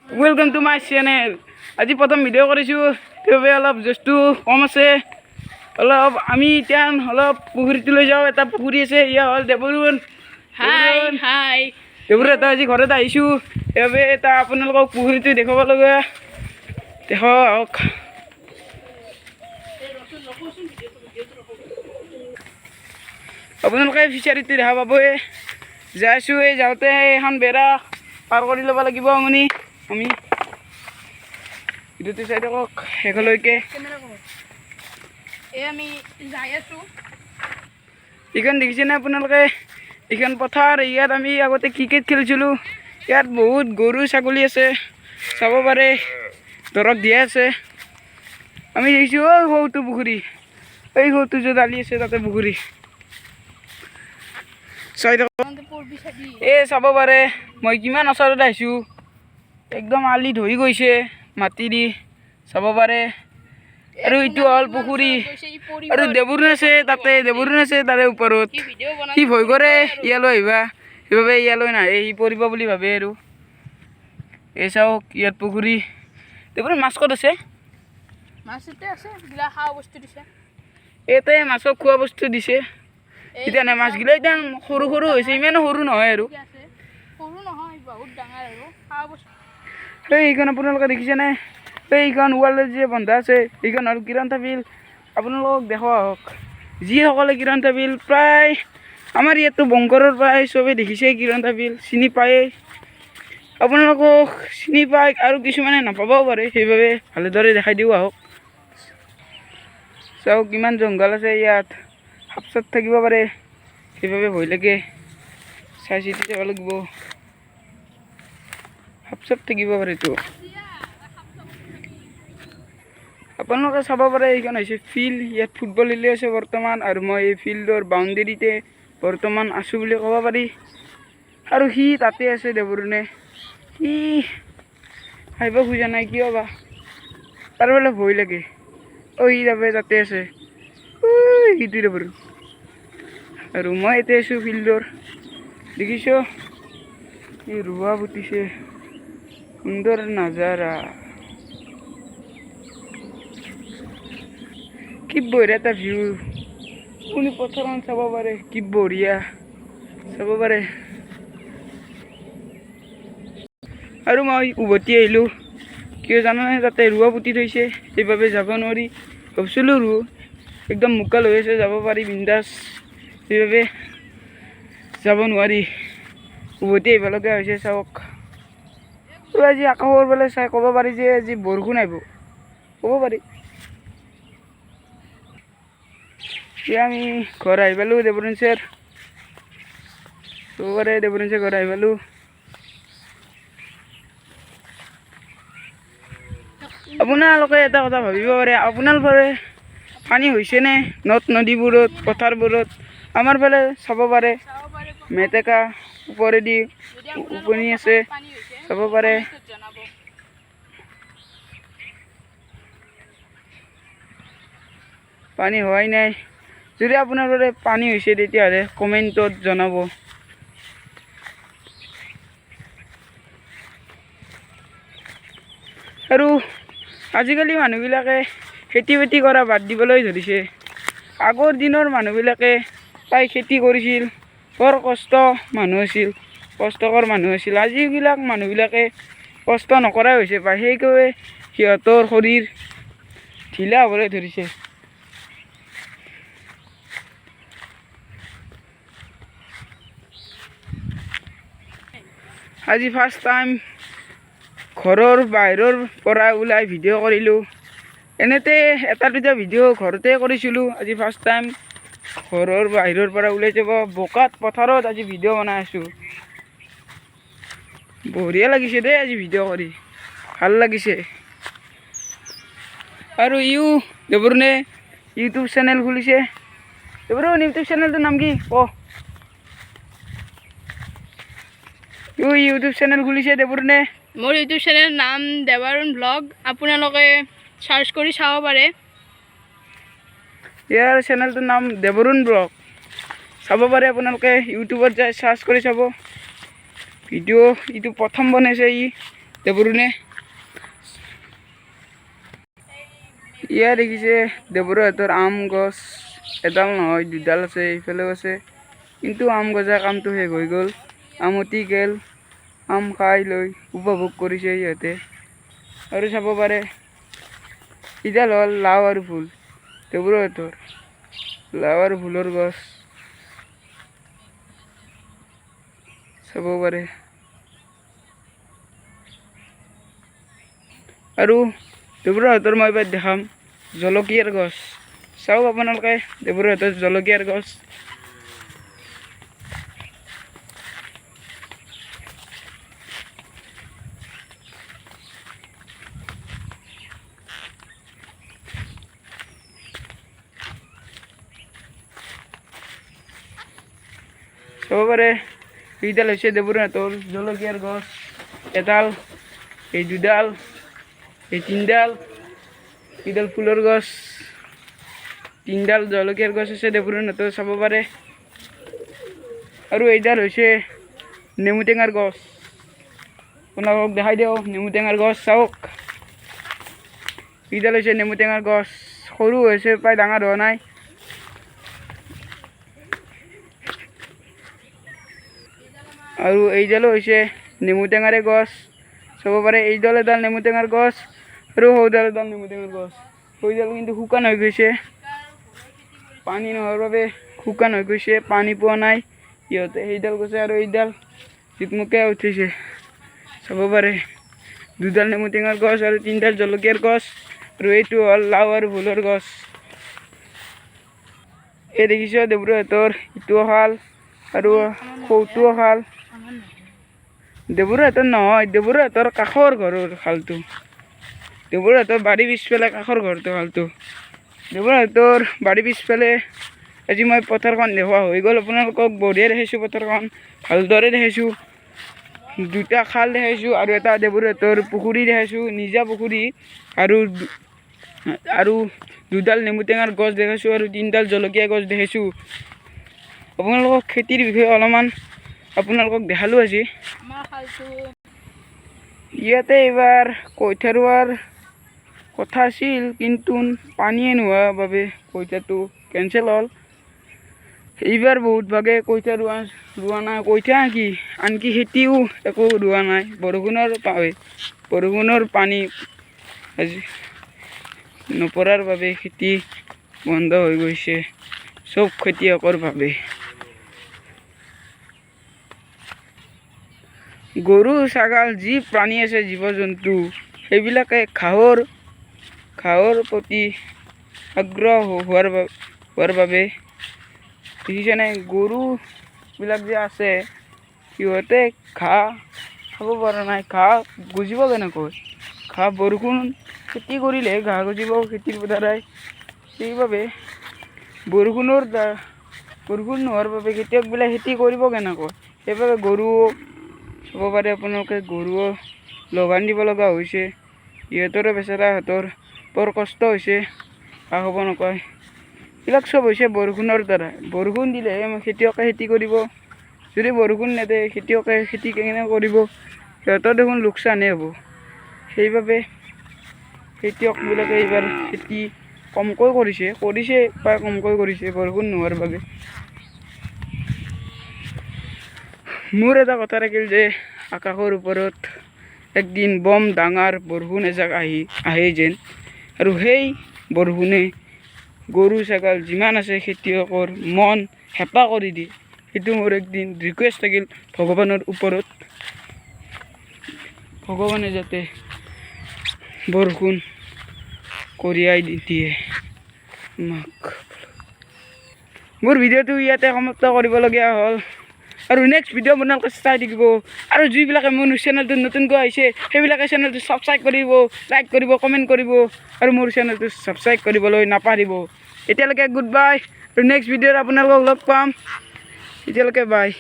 Welcome to my channel. আজি প্ৰথম video' কৰিছোঁ সেইবাবে অলপ জোচটো কম আছে অলপ আমি এতিয়া অলপ পুখুৰীটোলৈ যাওঁ এটা পুখুৰী আছে ইয়া হ'ল দেৱৰুণ হাই দেৱৰুণ এটা আজি ঘৰত আহিছোঁ সেইবাবে এটা আপোনালোকক পুখুৰীটো দেখাব লগা দেখক আপোনালোকে ফিচাৰীটো দেখা পাবই যাইছোঁ এই যাওঁতে এখন বেৰা পাৰ কৰি ল'ব লাগিব আমি ভিডিঅ'টো চাই থাকক শেষলৈকে এইখন দেখিছেনে আপোনালোকে এইখন পথাৰ ইয়াত আমি আগতে ক্ৰিকেট খেলিছিলোঁ ইয়াত বহুত গৰু ছাগলী আছে চাব পাৰে দৰক দিয়া আছে আমি দেখিছোঁ ঐ সৌটো পুখুৰী এই সৌটো য'ত আলি আছে তাতে পুখুৰী চাই থাকক এই চাব পাৰে মই কিমান ওচৰত আহিছোঁ একদম আলি ধৰি গৈছে মাটি দি চাব পাৰে আৰু এইটো হ'ল পুখুৰী আৰু দেৱৰুণ আছে তাৰে ওপৰত সি ভয় কৰে ইয়ালৈ আহিবা সেইবাবে ইয়ালৈ নাহে সি পৰিব বুলি ভাবে আৰু এই চাওক ইয়াত পুখুৰী দেৱৰুণ মাছ ক'ত আছে ইয়াতে মাছক খোৱা বস্তু দিছে এতিয়া নাই মাছগিলা এতিয়া সৰু সৰু হৈছে ইমানো সৰু নহয় আৰু এইখন আপোনালোকে দেখিছেনে এইখন ৱালত যে বন্ধা আছে এইখন আৰু কিৰণতা বিল আপোনালোকক দেখুৱা হওক যিসকলে কিৰণতা বিল প্ৰায় আমাৰ ইয়াততো বংকৰৰ প্ৰায় চবেই দেখিছে কিৰণতা বিল চিনি পায়েই আপোনালোকক চিনি পায় আৰু কিছুমানে নাপাবও পাৰে সেইবাবে ভালদৰে দেখাই দিওঁ আহক চাওক কিমান জংঘল আছে ইয়াত সাপ চাপ থাকিব পাৰে সেইবাবে ভয় লাগে চাই চিতি যাব লাগিব সাপ চাপ থাকিব পাৰেতো আপোনালোকে চাব পাৰে এইখন হৈছে ফিল্ড ইয়াত ফুটবল খেলি আছে বৰ্তমান আৰু মই এই ফিল্ডৰ বাউণ্ডেৰীতে বৰ্তমান আছোঁ বুলি ক'ব পাৰি আৰু সি তাতে আছে দেৱৰুণে সি আহিব খোজা নাই কিয় বা তাৰ বোলে ভয় লাগে সি যাবে তাতে আছে সিটো দেৱৰুণ আৰু মই ইয়াতে আছোঁ ফিল্ডৰ দেখিছ এই ৰোৱা পুতিছে সুন্দৰ নাজাৰা কি বঢ়িয়া এটা ভিউ আপুনি পথাৰখন চাব পাৰে কি বঢ়িয়া চাব পাৰে আৰু মই উভতি আহিলোঁ কিয় জানানে তাতে ৰোৱা পুতি থৈছে সেইবাবে যাব নোৱাৰি ভাবিছিলোঁ একদম মুকাল হৈ আছে যাব পাৰি বিন্দাছ সেইবাবে যাব নোৱাৰি উভতি আহিব লগা হৈছে চাওক আজি আকাশৰ ফালে চাই ক'ব পাৰি যে আজি বৰষুণ আহিব ক'ব পাৰি এতিয়া আমি ঘৰ আহি পালোঁ দেৱৰুণ ছাৰ ক'ব পাৰে দেৱৰুণ ছাৰ ঘৰ আহি পালোঁ আপোনালোকে এটা কথা ভাবিব পাৰে আপোনালোকে পানী হৈছেনে নদ নদীবোৰত পথাৰবোৰত আমাৰ ফালে চাব পাৰে মেটেকা ওপৰেদি উপনি আছে চাব পাৰে পানী হোৱাই নাই যদি আপোনাৰ ফালে পানী হৈছে তেতিয়াহ'লে কমেণ্টত জনাব আৰু আজিকালি মানুহবিলাকে খেতি বাতি কৰা বাদ দিবলৈ ধৰিছে আগৰ দিনৰ মানুহবিলাকে প্ৰায় খেতি কৰিছিল বৰ কষ্ট মানুহ আছিল কষ্টকৰ মানুহ আছিল আজিবিলাক মানুহবিলাকে কষ্ট নকৰাই হৈছে বা সেইবাবে সিহঁতৰ শৰীৰ ঢিলা হ'বলৈ ধৰিছে আজি ফাৰ্ষ্ট টাইম ঘৰৰ বাহিৰৰ পৰা ওলাই ভিডিঅ' কৰিলোঁ এনেতে এটা দুটা ভিডিঅ' ঘৰতে কৰিছিলোঁ আজি ফাৰ্ষ্ট টাইম ঘৰৰ বাহিৰৰ পৰা ওলাই যাব বোকাত পথাৰত আজি ভিডিঅ' বনাই আছোঁ বঢ়িয়া লাগিছে দেই আজি ভিডিঅ' কৰি ভাল লাগিছে আৰু দেৱৰুণে ইউটিউব চেনেল খুলিছে দেৱৰুণ ইউটিউব চেনেলটোৰ নাম কি ইউটিউব চেনেল খুলিছে দেৱৰুণে মোৰ ইউটিউব চেনেল নাম দেৱাৰুণ ব্লগ আপোনালোকে চাৰ্চ কৰি চাব পাৰে ইয়াৰ চেনেলটোৰ নাম দেৱৰুণ ব্লগ চাব পাৰে আপোনালোকে ইউটিউবত যাই চাৰ্চ কৰি চাব ভিডিঅ' এইটো প্ৰথম বনাইছে দেৱৰুণে ইয়া দেখিছে দেৱৰুহঁতৰ আম গছ এডাল নহয় দুডাল আছে, এইফালেও আছে, কিন্তু আম গজা কামটো শেষ হৈ গ'ল। আমতি গেল, আম খাই লৈ উপভোগ কৰিছে সিহঁতে। আৰু চাব পাৰে ইডাল হ'ল লাও আৰু ফুল, দেৱৰুহঁতৰ লাও আৰু ফুলৰ গছ চাব পাৰে। আৰু দেৱৰুহঁতৰ মই এবাৰ দেখাম জলকীয়াৰ গছ, চাওক আপোনালোকে দেৱৰুহঁতৰ জলকীয়াৰ গছ। চাব পাৰে এইডাল হৈছে দেৱৰুহঁতৰ জলকীয়াৰ গছ, এডাল, এই দুডাল, এই তিনিডাল, এইডাল ফুলৰ গছ, তিনিডাল জলকীয়াৰ গছ আছে দেৱৰুহঁতৰ চাব পাৰে। আৰু এইডাল হৈছে নেমু টেঙাৰ গছ, আপোনালোকক দেখাই দিওঁ নেমু টেঙাৰ গছ চাওক। এইডাল হৈছে নেমু টেঙাৰ গছ, সৰু হৈছে প্ৰায় ডাঙৰ হোৱা নাই। আৰু এইডালো হৈছে নেমু টেঙাৰে গছ, চাব পাৰে এইডাল এডাল নেমু টেঙাৰ গছ আৰু সৌডাল এডাল নেমু টেঙাৰ গছ। সৌডাল কিন্তু শুকান হৈ গৈছে, পানী নোহোৱাৰ বাবে শুকান হৈ গৈছে, পানী পোৱা নাই সিহঁতে। সেইডাল গছে আৰু এইডাল জিকমুকীয়া উঠিছে চাব পাৰে, দুডাল নেমু টেঙাৰ গছ আৰু তিনিডাল জলকীয়াৰ গছ। আৰু এইটো হ'ল লাও আৰু ভোলৰ গছ। এই দেখিছ দেৱৰুহঁতৰ ইটোও খাল আৰু সৌটোও খাল, দেৱৰুহঁতৰ নহয়, দেৱৰুহঁতৰ কাষৰ ঘৰৰ খালটো, দেৱৰুহঁতৰ বাৰীৰ পিছফালে কাষৰ ঘৰটো খালটো। দেৱৰুহঁতৰ বাৰীৰ পিছফালে আজি মই পথাৰখন দেখুওৱা হৈ গ'ল আপোনালোকক, বঢ়িয়া দেখাইছোঁ পথাৰখন, ভালদৰে দেখাইছোঁ। দুটা খাল দেখাইছোঁ আৰু এটা দেৱৰুহঁতৰ পুখুৰী দেখাইছোঁ, নিজা পুখুৰী। আৰু দুডাল নেমু টেঙাৰ গছ দেখাইছোঁ আৰু তিনিডাল জলকীয়া গছ দেখাইছোঁ। আপোনালোকক খেতিৰ বিষয়ে অলপমান আপোনালোকক দেখালোঁ আজি। ইয়াতে এইবাৰ কঠীয়া ৰোৱাৰ কথা আছিল, কিন্তু পানীয়ে নোহোৱাৰ বাবে কঠীয়াটো কেঞ্চেল হ'ল। এইবাৰ বহুত ভাগে কঠীয়া ৰোৱা নাই, কঠীয়া কি আনকি খেতিও একো ৰোৱা নাই, বৰষুণৰ পানী আজি নপৰাৰ বাবে খেতি বন্ধ হৈ গৈছে চব খেতিয়কৰ বাবে। গৰু ছাগল যি প্ৰাণী আছে, জীৱ জন্তু, সেইবিলাকে ঘাঁহৰ প্ৰতি আগ্ৰহ হোৱাৰ বাবে দেখিছেনে, গৰুবিলাক যে আছে সিহঁতে ঘাঁহ খাব পৰা নাই। ঘাঁহ গজিব কেনেকৈ? ঘাঁহ বৰষুণ খেতি কৰিলে ঘাঁহ গজিব খেতিৰ দ্বাৰাই। সেইবাবে বৰষুণ নোহোৱাৰ বাবে খেতিয়কবিলাক খেতি কৰিব কেনেকৈ? সেইবাবে গৰু চাব পাৰে আপোনালোকে, গৰুও লগান দিব লগা হৈছে। ইহঁতৰো বেচেৰা সিহঁতৰ বৰ কষ্ট হৈছে, ঘাঁহ খাব নাপায়। এইবিলাক চব হৈছে বৰষুণৰ দ্বাৰা। বৰষুণ দিলেহে খেতিয়কে খেতি কৰিব, যদি বৰষুণ নিদিয়ে খেতিয়কে খেতি কেনেকৈ কৰিব? সিহঁতৰ দেখোন লোকচানহে হ'ব। সেইবাবে খেতিয়কবিলাকে এইবাৰ খেতি কমকৈ কৰিছে প্ৰায় কমকৈ কৰিছে বৰষুণ নোহোৱাৰ বাবে। মোৰ এটা কথা থাকিল যে আকাশৰ ওপৰত একদিন বম ডাঙৰ বৰষুণ এজাক আহে যেন, আৰু সেই বৰষুণে গৰু ছাগল যিমান আছে খেতিয়কৰ মন হেঁপাহ কৰি দিয়ে। সেইটো মোৰ একদিন ৰিকুৱেষ্ট থাকিল ভগৱানৰ ওপৰত, ভগৱানে যাতে বৰষুণ কঢ়িয়াই দিয়ে আমাক। মোৰ ভিডিঅ'টো ইয়াতে সমাপ্ত কৰিবলগীয়া হ'ল, আৰু নেক্সট ভিডিঅ' আপোনালোকে চাই থাকিব। আৰু যিবিলাকে মোৰ চেনেলটো নতুনকৈ আহিছে সেইবিলাকে চেনেলটো ছাবস্ক্ৰাইব কৰিব, লাইক কৰিব, কমেণ্ট কৰিব, আৰু মোৰ চেনেলটো ছাবস্ক্ৰাইব কৰিবলৈ নাপাহৰিব। এতিয়ালৈকে গুড বাই, আৰু নেক্সট ভিডিঅ'ত আপোনালোকক লগ পাম। এতিয়ালৈকে বাই।